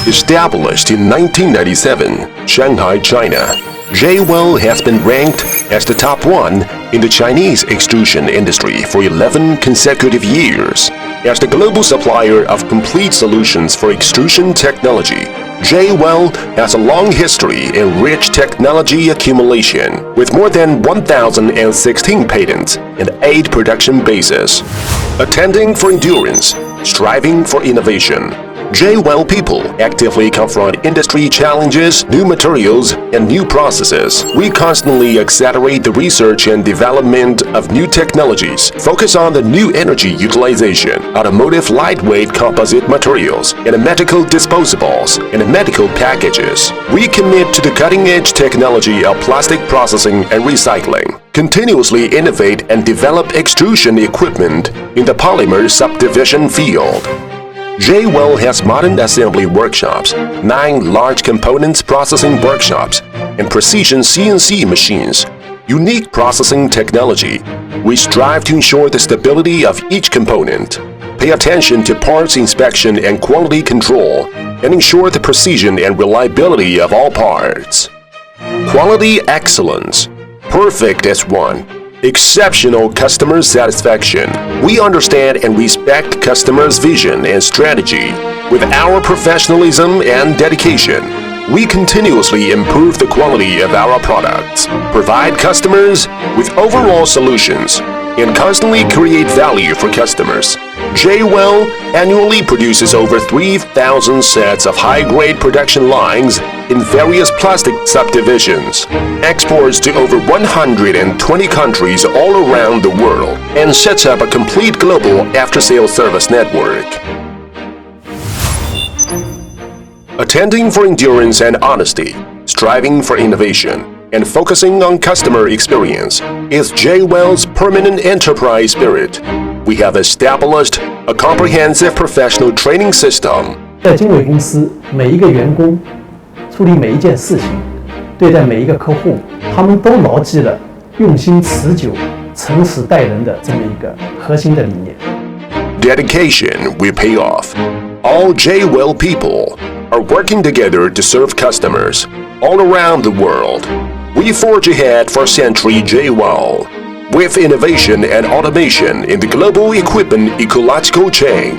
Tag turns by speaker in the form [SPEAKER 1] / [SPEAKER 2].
[SPEAKER 1] Established in 1997, Shanghai, China, Jwell has been ranked as the top one in the Chinese extrusion industry for 11 consecutive years. As the global supplier of complete solutions for extrusion technology, Jwell has a long history in rich technology accumulation, with more than 1,016 patents and 8 production bases. Attending for endurance, striving for innovation, Jwell people actively confront industry challenges, new materials, and new processes. We constantly accelerate the research and development of new technologies, focus on the new energy utilization, automotive lightweight composite materials, and medical disposables, and medical packages. We commit to the cutting-edge technology of plastic processing and recycling, continuously innovate and develop extrusion equipment in the polymer subdivision field. Jwell has modern assembly workshops, 9 large components processing workshops, and precision CNC machines. Unique processing technology. We strive to ensure the stability of each component. Pay attention to parts inspection and quality control, and ensure the precision and reliability of all parts. Quality excellence. Perfect as one. Exceptional customer satisfaction. We understand and respect customers' vision and strategy. With our professionalism and dedication, we continuously improve the quality of our products, provide customers with overall solutions, and constantly create value for customers. Jwell annually produces over 3,000 sets of high-grade production lines in various plastic subdivisions, exports to over 120 countries all around the world, and sets up a complete global after-sales service network. Attending for endurance and honesty, striving for innovation, and focusing on customer experience is Jwell's permanent enterprise spirit. We have established a comprehensive professional training system.
[SPEAKER 2] 在经纬公司，每一个员工处理每一件事情，对待每一个客户，他们都牢记了用心持久、诚实待人的这么一个核心的理念。
[SPEAKER 1] Dedication will pay off. All Jwell people are working together to serve customers all around the world. We forge ahead for Century Jwell with innovation and automation in the global equipment ecological chain.